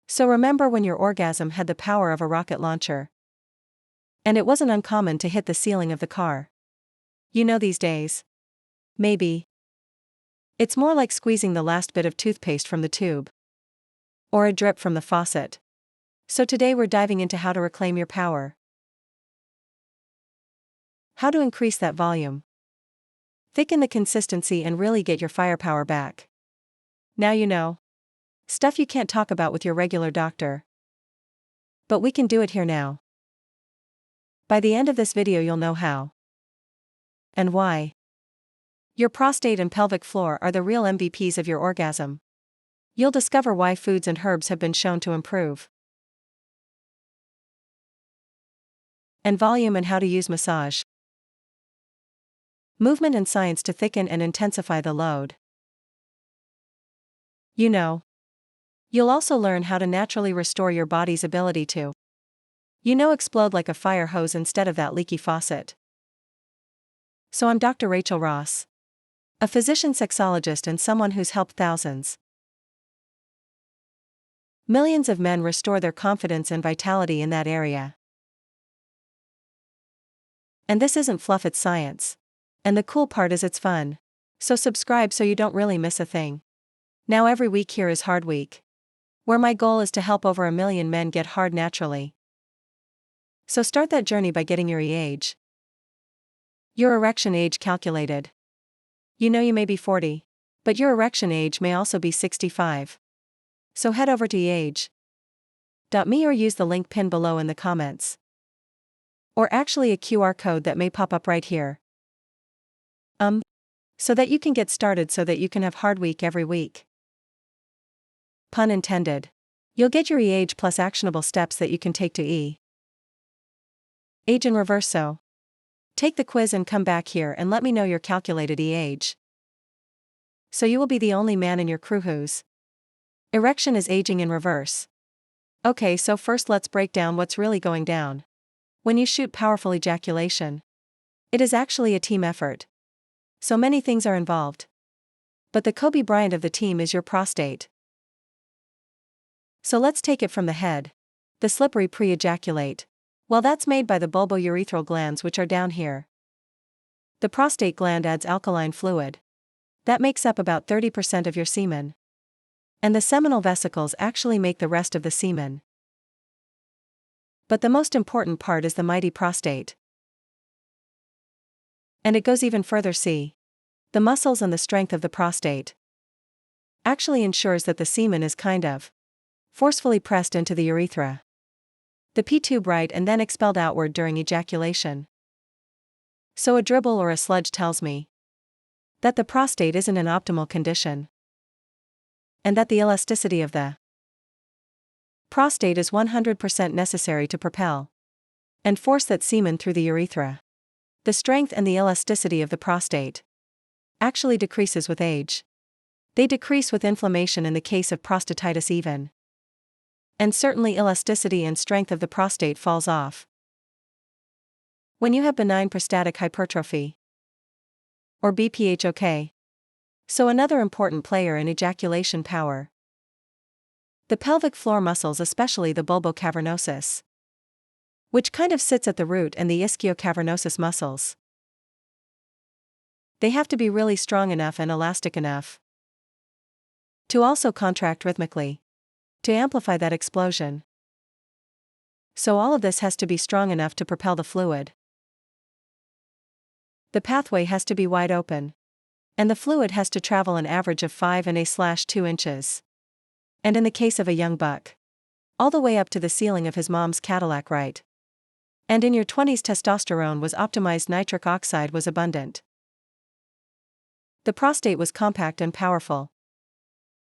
So remember when your orgasm had the power of a rocket launcher? And it wasn't uncommon to hit the ceiling of the car. You know, these days, maybe it's more like squeezing the last bit of toothpaste from the tube. Or a drip from the faucet. So today we're diving into how to reclaim your power. How to increase that volume. Thicken the consistency and really get your firepower back. Now you know. Stuff you can't talk about with your regular doctor. But we can do it here now. By the end of this video you'll know how. And why. Your prostate and pelvic floor are the real MVPs of your orgasm. You'll discover why foods and herbs have been shown to improve. And volume and how to use massage. Movement and science to thicken and intensify the load. You know. You'll also learn how to naturally restore your body's ability to, explode like a fire hose instead of that leaky faucet. So I'm Dr. Rachel Ross, a physician sexologist and someone who's helped thousands. Millions of men restore their confidence and vitality in that area. And this isn't fluff, it's science. And the cool part is it's fun. So subscribe so you don't really miss a thing. Now every week here is Hard Week, where my goal is to help over 1 million men get hard naturally. So start that journey by getting your age. Your erection age calculated. You know, you may be 40, but your erection age may also be 65. So head over to age.me or use the link pinned below in the comments. Or actually a QR code that may pop up right here. So that you can get started so that you can have Hard Week every week. Pun intended. You'll get your age plus actionable steps that you can take to age in reverse. So take the quiz and come back here and let me know your calculated age. So you will be the only man in your crew whose erection is aging in reverse. Okay, so first let's break down what's really going down. When you shoot powerful ejaculation, it is actually a team effort. So many things are involved. But the Kobe Bryant of the team is your prostate. So let's take it from the head. The slippery pre-ejaculate. Well, that's made by the bulbourethral glands, which are down here. The prostate gland adds alkaline fluid. That makes up about 30% of your semen. And the seminal vesicles actually make the rest of the semen. But the most important part is the mighty prostate. And it goes even further. See, the muscles and the strength of the prostate actually ensures that the semen is kind of forcefully pressed into the urethra, the P-tube, right, and then expelled outward during ejaculation. So a dribble or a sludge tells me that the prostate isn't in optimal condition, and that the elasticity of the prostate is 100% necessary to propel and force that semen through the urethra. The strength and the elasticity of the prostate actually decreases with age. They decrease with inflammation in the case of prostatitis even. And certainly elasticity and strength of the prostate falls off when you have benign prostatic hypertrophy, or BPH. So another important player in ejaculation power. The pelvic floor muscles, especially the bulbocavernosus, which kind of sits at the root, and the ischiocavernosus muscles. They have to be really strong enough and elastic enough to also contract rhythmically, to amplify that explosion. So all of this has to be strong enough to propel the fluid. The pathway has to be wide open. And the fluid has to travel an average of 5 and/2 inches. And in the case of a young buck, all the way up to the ceiling of his mom's Cadillac, right? And in your 20s, testosterone was optimized, nitric oxide was abundant. The prostate was compact and powerful.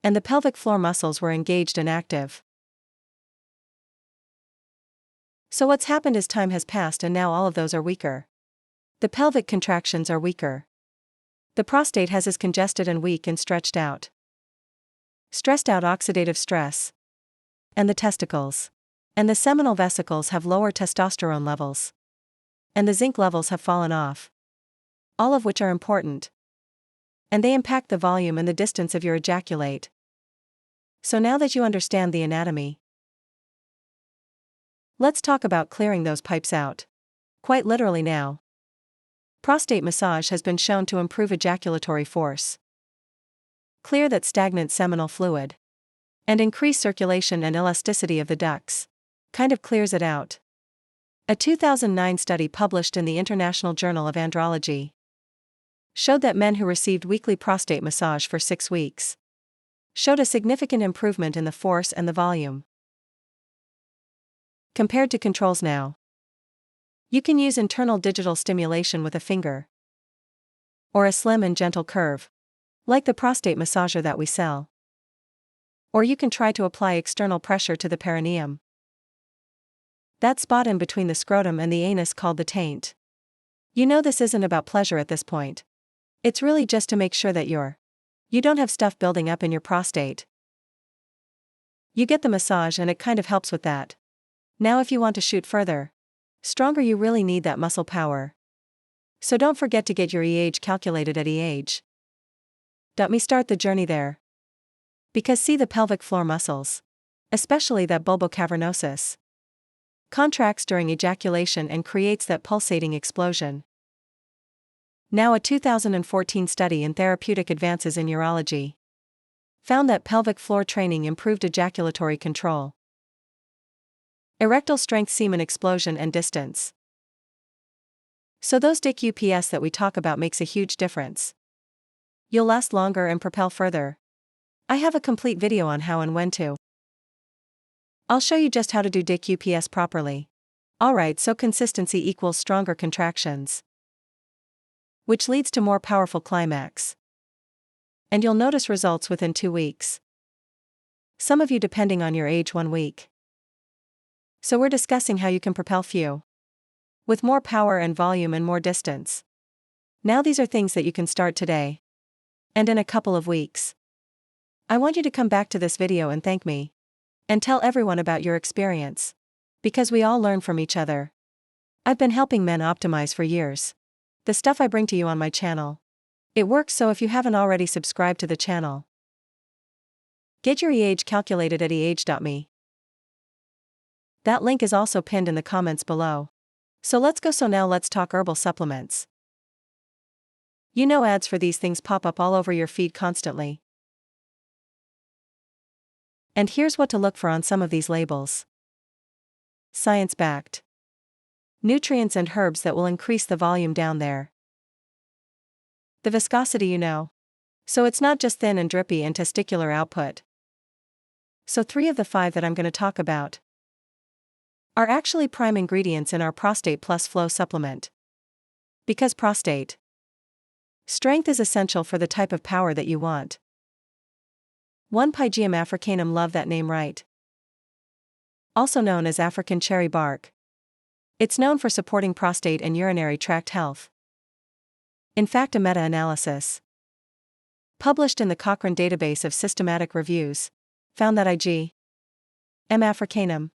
And the pelvic floor muscles were engaged and active. So what's happened is time has passed and now all of those are weaker. The pelvic contractions are weaker. The prostate is congested and weak and stretched out. Stressed out oxidative stress. And the testicles and the seminal vesicles have lower testosterone levels. And the zinc levels have fallen off. All of which are important. And they impact the volume and the distance of your ejaculate. So now that you understand the anatomy, Let's talk about clearing those pipes out. Quite literally now. Prostate massage has been shown to improve ejaculatory force, clear that stagnant seminal fluid, and increase circulation and elasticity of the ducts. Kind of clears it out. A 2009 study published in the International Journal of Andrology showed that men who received weekly prostate massage for 6 weeks showed a significant improvement in the force and the volume. Compared to controls now, you can use internal digital stimulation with a finger, or a slim and gentle curve, like the prostate massager that we sell. Or you can try to apply external pressure to the perineum, that spot in between the scrotum and the anus called the taint. You know this isn't about pleasure at this point. It's really just to make sure that you don't have stuff building up in your prostate. You get the massage and it kind of helps with that. Now if you want to shoot further, stronger, you really need that muscle power. So don't forget to get your EH calculated at EH. Me start the journey there. Because see, the pelvic floor muscles, especially that bulbocavernosus, contracts during ejaculation and creates that pulsating explosion. Now a 2014 study in Therapeutic Advances in Urology found that pelvic floor training improved ejaculatory control, erectile strength, semen explosion and distance. So those dick UPS that we talk about makes a huge difference. You'll last longer and propel further. I have a complete video on how and when to. I'll show you just how to do dick UPS properly. Alright, so consistency equals stronger contractions, which leads to more powerful climax. And you'll notice results within 2 weeks. Some of you depending on your age 1 week. So we're discussing how you can propel few with more power and volume and more distance. Now these are things that you can start today, and in a couple of weeks. I want you to come back to this video and thank me, and tell everyone about your experience, because we all learn from each other. I've been helping men optimize for years. The stuff I bring to you on my channel, it works, so if you haven't already subscribed to the channel, get your EH calculated at eh.me. That link is also pinned in the comments below. So let's go. So now let's talk herbal supplements. You know ads for these things pop up all over your feed constantly. And here's what to look for on some of these labels. Science-backed. Nutrients and herbs that will increase the volume down there. The viscosity, you know. So it's not just thin and drippy and testicular output. So 3 of the 5 that I'm going to talk about are actually prime ingredients in our Prostate Plus Flow supplement. Because prostate strength is essential for the type of power that you want. 1. Pygeum africanum, love that name right. Also known as African cherry bark. It's known for supporting prostate and urinary tract health. In fact, a meta-analysis published in the Cochrane Database of Systematic Reviews found that Ig. M. africanum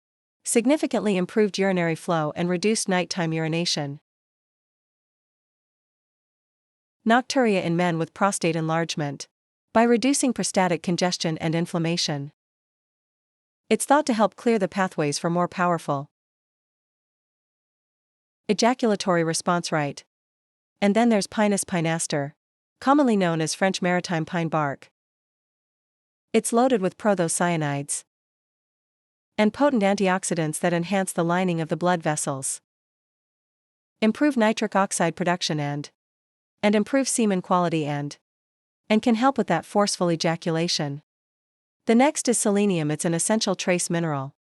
significantly improved urinary flow and reduced nighttime urination. Nocturia in men with prostate enlargement, by reducing prostatic congestion and inflammation. It's thought to help clear the pathways for more powerful ejaculatory response rate. And then there's Pinus pinaster, commonly known as French maritime pine bark. It's loaded with prothiocyanides and potent antioxidants that enhance the lining of the blood vessels, improve nitric oxide production and improve semen quality and can help with that forceful ejaculation. The next is selenium. It's an essential trace mineral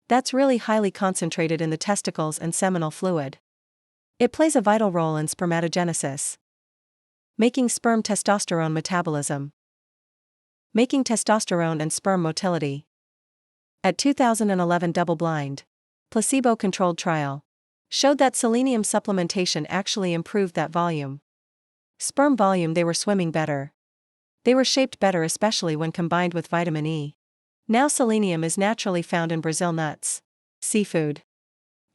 that's really highly concentrated in the testicles and seminal fluid. It plays a vital role in spermatogenesis, making sperm testosterone metabolism, making testosterone and sperm motility. A 2011 double-blind, placebo-controlled trial showed that selenium supplementation actually improved that volume. Sperm volume. They were swimming better. They were shaped better, especially when combined with vitamin E. Now selenium is naturally found in Brazil nuts, seafood,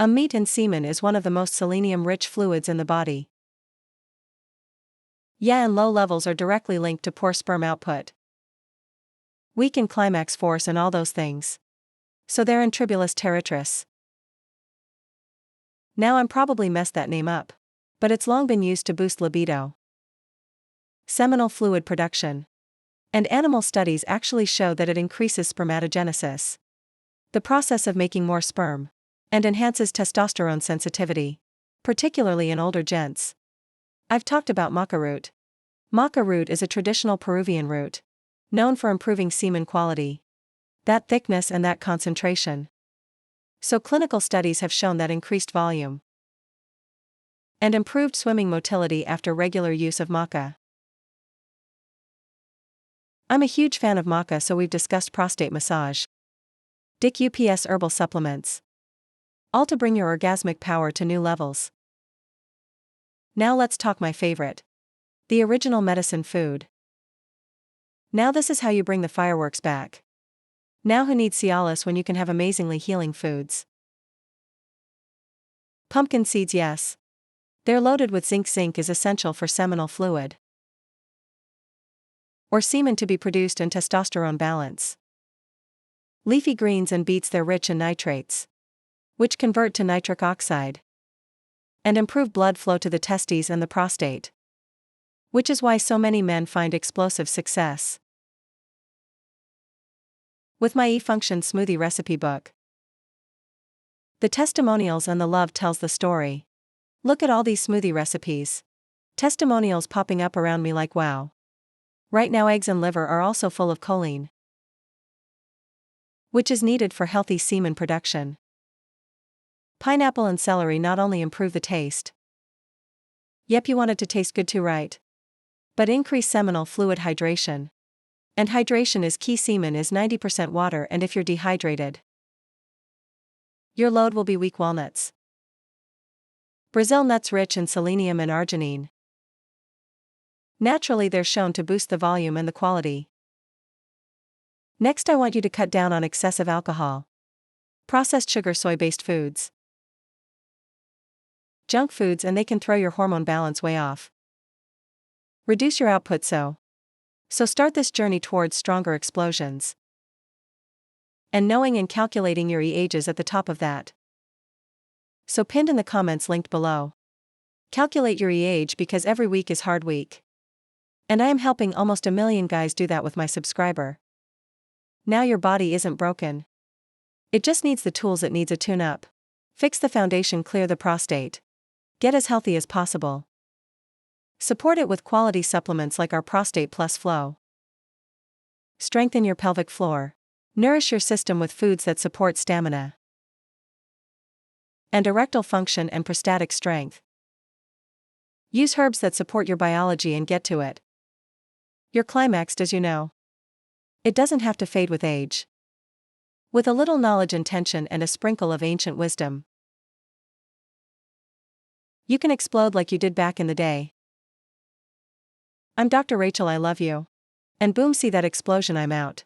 meat, and semen is one of the most selenium-rich fluids in the body. Yeah, and low levels are directly linked to poor sperm output, weak in climax force, and all those things. So they're in tribulus territris. Now I'm probably messed that name up. But it's long been used to boost libido, seminal fluid production. And animal studies actually show that it increases spermatogenesis, the process of making more sperm, and enhances testosterone sensitivity, particularly in older gents. I've talked about maca root. Maca root is a traditional Peruvian root, known for improving semen quality, that thickness and that concentration. So clinical studies have shown that increased volume and improved swimming motility after regular use of maca. I'm a huge fan of maca, so we've discussed prostate massage, Dick UPS herbal supplements, all to bring your orgasmic power to new levels. Now let's talk my favorite, the original medicine food. Now this is how you bring the fireworks back. Now who needs Cialis when you can have amazingly healing foods? Pumpkin seeds, yes. They're loaded with zinc. Zinc is essential for seminal fluid, or semen to be produced, and testosterone balance. Leafy greens and beets, they're rich in nitrates, which convert to nitric oxide and improve blood flow to the testes and the prostate, which is why so many men find explosive success with my E-Function smoothie recipe book. The testimonials and the love tells the story. Look at all these smoothie recipes. Testimonials popping up around me like wow. Right now eggs and liver are also full of choline, which is needed for healthy semen production. Pineapple and celery not only improve the taste. Yep, you want it to taste good too, right? But increase seminal fluid hydration. And hydration is key. Semen is 90% water, and if you're dehydrated, your load will be weak. Walnuts. Brazil nuts rich in selenium and arginine. Naturally, they're shown to boost the volume and the quality. Next, I want you to cut down on excessive alcohol, processed sugar, soy-based foods, junk foods, and they can throw your hormone balance way off. Reduce your output. So start this journey towards stronger explosions. And knowing and calculating your EH is at the top of that. So pinned in the comments linked below. Calculate your EH, because every week is hard week. And I am helping almost 1 million guys do that with my subscriber. Now your body isn't broken. It just needs the tools. It needs a tune-up. Fix the foundation, clear the prostate. Get as healthy as possible. Support it with quality supplements like our Prostate Plus Flow. Strengthen your pelvic floor. Nourish your system with foods that support stamina and erectile function and prostatic strength. Use herbs that support your biology and get to it. You're climaxed, as you know. It doesn't have to fade with age. With a little knowledge, intention, and a sprinkle of ancient wisdom, you can explode like you did back in the day. I'm Dr. Rachel, I love you. And boom, see that explosion, I'm out.